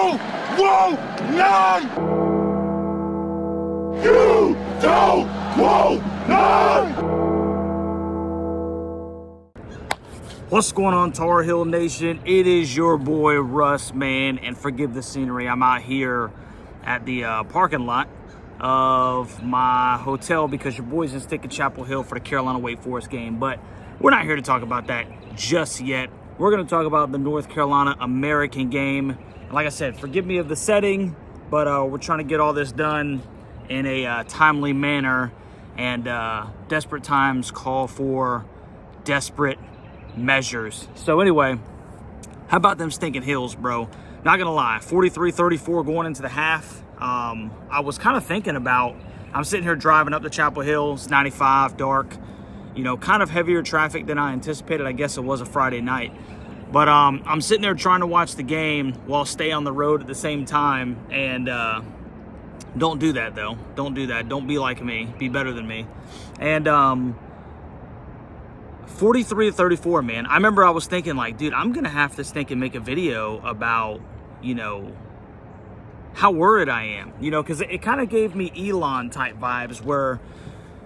You won't none! You don't want none! What's going on, Tar Heel Nation? It is your boy Russ, man, and forgive the scenery. I'm out here at the parking lot of my hotel because your boy's in Stick in Chapel Hill for the Carolina Wake Forest game, but we're not here to talk about that just yet. We're going to talk about the North Carolina American game. And like I said, forgive me of the setting, but we're trying to get all this done in a timely manner, and desperate times call for desperate measures. So anyway, how about them stinking Hills, bro? Not gonna lie, 43-34 going into the half. I was kind of thinking about, I'm sitting here driving up the Chapel Hill, it's 95, dark, you know, kind of heavier traffic than I anticipated. I guess it was a Friday night, but I'm sitting there trying to watch the game while stay on the road at the same time, and don't do that though. Don't do that. Don't be like me. Be better than me. And 43-34, man. I remember I was thinking, like, dude, I'm gonna have to think and make a video about, you know, how worried I am, you know, because it kind of gave me Elon type vibes where,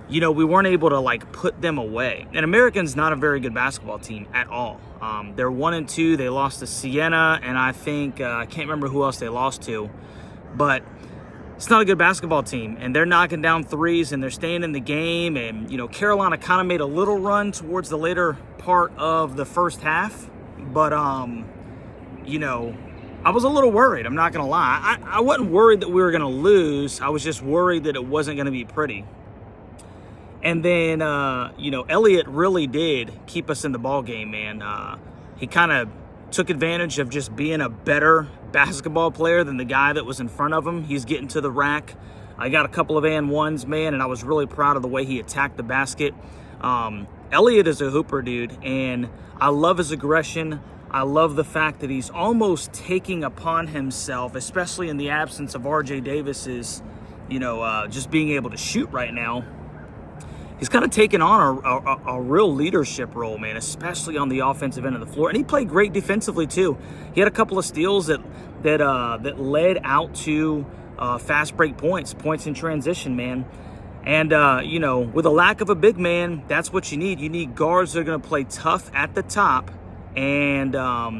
you know, we weren't able to like put them away. And American's not a very good basketball team at all. They're 1-2. They lost to Siena, and I think I can't remember who else they lost to, but it's not a good basketball team, and they're knocking down threes and they're staying in the game. And, you know, Carolina kind of made a little run towards the later part of the first half, but, you know, I was a little worried. I'm not going to lie. I wasn't worried that we were going to lose. I was just worried that it wasn't going to be pretty. And then, you know, Elliott really did keep us in the ball game, man. He kind of took advantage of just being a better basketball player than the guy that was in front of him. He's getting to the rack. I got a couple of and ones, man, and I was really proud of the way he attacked the basket. Elliott is a hooper, dude, and I love his aggression. I love the fact that he's almost taking upon himself, especially in the absence of RJ Davis's, you know, just being able to shoot right now. He's kind of taken on a real leadership role, man, especially on the offensive end of the floor. And he played great defensively, too. He had a couple of steals that led out to fast break points in transition, man. And, you know, with a lack of a big man, that's what you need. You need guards that are going to play tough at the top. And,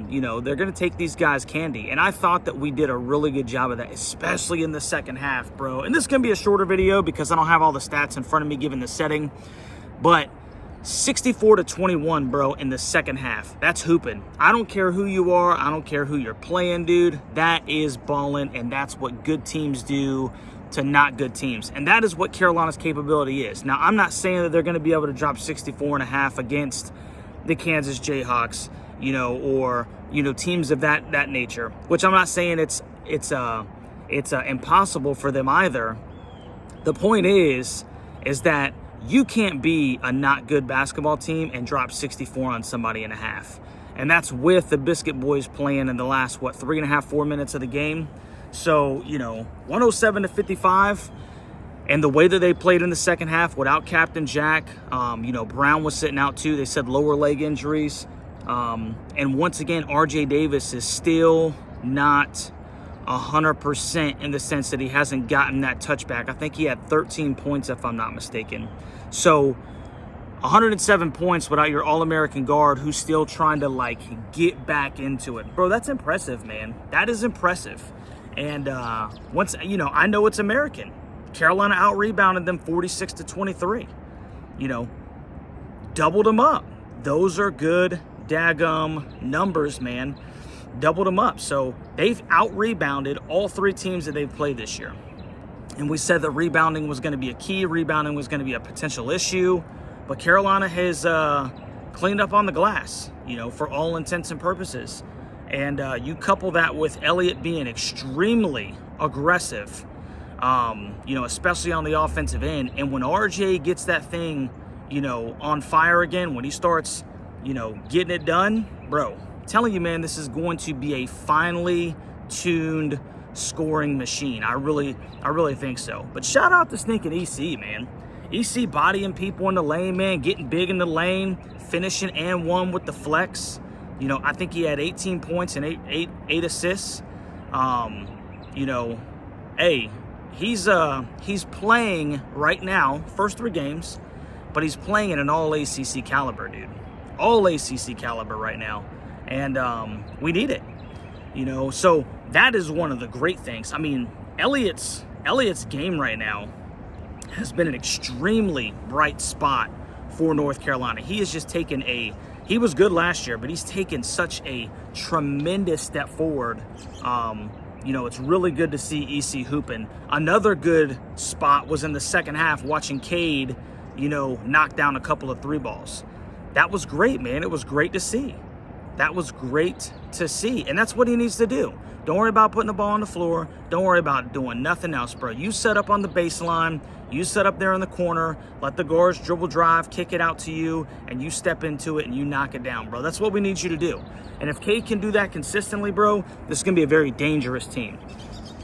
you know, they're going to take these guys candy. And I thought that we did a really good job of that, especially in the second half, bro. And this is going to be a shorter video because I don't have all the stats in front of me given the setting. But 64-21, bro, in the second half. That's hooping. I don't care who you are. I don't care who you're playing, dude. That is balling, and that's what good teams do to not good teams. And that is what Carolina's capability is. Now, I'm not saying that they're going to be able to drop 64.5 against the Kansas Jayhawks, you know, or, you know, teams of that nature, which I'm not saying it's impossible for them either. The point is that you can't be a not good basketball team and drop 64 on somebody in a half. And that's with the Biscuit Boys playing in the last, 3.5, 4 minutes of the game. So, you know, 107-55. And the way that they played in the second half without Captain Jack, you know, Brown was sitting out too. They said lower leg injuries. And once again, RJ Davis is still not 100% in the sense that he hasn't gotten that touchback. I think he had 13 points, if I'm not mistaken. So 107 points without your All-American guard who's still trying to, like, get back into it. Bro, that's impressive, man. That is impressive. And once, you know, I know it's American. Carolina out-rebounded them 46-23. You know, doubled them up. Those are good daggum numbers, man. Doubled them up. So they've out-rebounded all three teams that they've played this year. And we said that rebounding was going to be a key. Rebounding was going to be a potential issue. But Carolina has cleaned up on the glass, you know, for all intents and purposes. And you couple that with Elliott being extremely aggressive, you know, especially on the offensive end. And when RJ gets that thing, you know, on fire again, when he starts, you know, getting it done, bro, I'm telling you, man, this is going to be a finely tuned scoring machine. I really think so. But shout out to stinking EC, man. EC bodying people in the lane, man, getting big in the lane, finishing and one with the flex. You know, I think he had 18 points and eight assists. You know, hey, he's playing right now, first 3 games, but he's playing at an all ACC caliber, dude. All ACC caliber right now. And we need it. You know, so that is one of the great things. I mean, Elliott's game right now has been an extremely bright spot for North Carolina. He has just taken he was good last year, but he's taken such a tremendous step forward. You know, it's really good to see EC hooping. Another good spot was in the second half, watching Cade, you know, knock down a couple of 3 balls. That was great, man. It was great to see. That was great to see. And that's what he needs to do. Don't worry about putting the ball on the floor. Don't worry about doing nothing else, bro. You set up on the baseline. You set up there in the corner. Let the guards dribble drive, kick it out to you, and you step into it and you knock it down, bro. That's what we need you to do. And if Cade can do that consistently, bro, this is going to be a very dangerous team.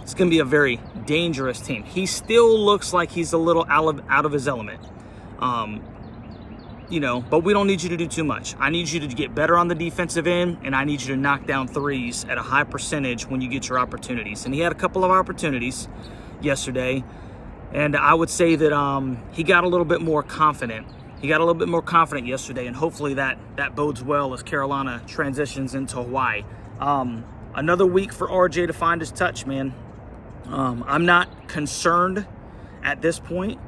It's going to be a very dangerous team. He still looks like he's a little out of his element. You know, but we don't need you to do too much. I need you to get better on the defensive end, and I need you to knock down threes at a high percentage when you get your opportunities. And he had a couple of opportunities yesterday, and I would say that he got a little bit more confident. He got a little bit more confident yesterday, and hopefully that bodes well as Carolina transitions into Hawaii. Another week for RJ to find his touch, man. I'm not concerned at this point,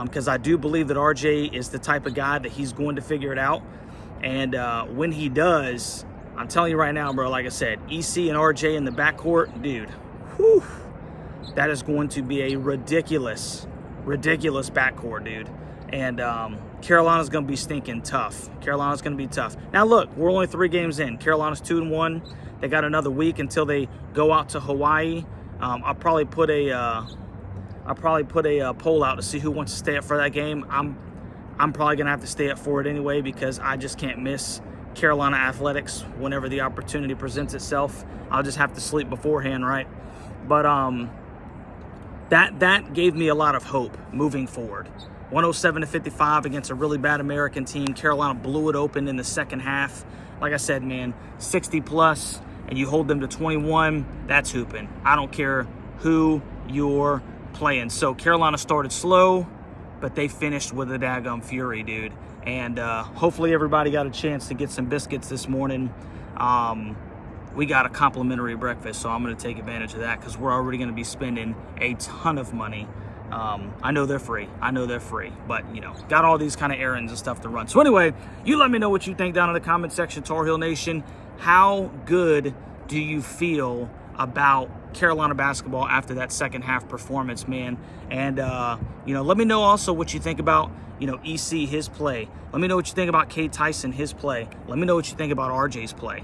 because I do believe that RJ is the type of guy that he's going to figure it out. And when he does, I'm telling you right now, bro, like I said, EC and RJ in the backcourt, dude, whew, that is going to be a ridiculous backcourt, dude. And Carolina's going to be stinking tough. Carolina's going to be tough. Now, look, we're only 3 games in. Carolina's 2-1. They got another week until they go out to Hawaii. I'll probably put a poll out to see who wants to stay up for that game. I'm probably gonna have to stay up for it anyway, because I just can't miss Carolina athletics whenever the opportunity presents itself. I'll just have to sleep beforehand, right? But that gave me a lot of hope moving forward. 107-55 against a really bad American team. Carolina blew it open in the second half. Like I said, man, 60 plus, and you hold them to 21. That's hooping. I don't care who you're playing. So Carolina started slow, but they finished with a daggum fury, dude. And hopefully everybody got a chance to get some biscuits this morning. We got a complimentary breakfast, so I'm going to take advantage of that, because we're already going to be spending a ton of money. I know they're free. But, you know, got all these kind of errands and stuff to run. So anyway, you let me know what you think down in the comment section, Tar Heel Nation. How good do you feel about Carolina basketball after that second half performance, man? And, you know, let me know also what you think about, you know, EC, his play. Let me know what you think about Cade Tyson, his play. Let me know what you think about RJ's play.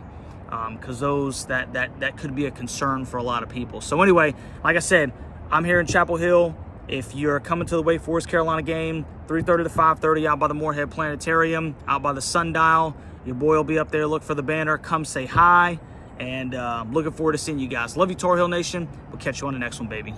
Because that could be a concern for a lot of people. So anyway, like I said, I'm here in Chapel Hill. If you're coming to the Wake Forest Carolina game, 3:30 to 5:30 out by the Moorhead Planetarium, out by the Sundial, your boy will be up there. Look for the banner. Come say hi. And looking forward to seeing you guys. Love you, Tar Heel Nation. We'll catch you on the next one, baby.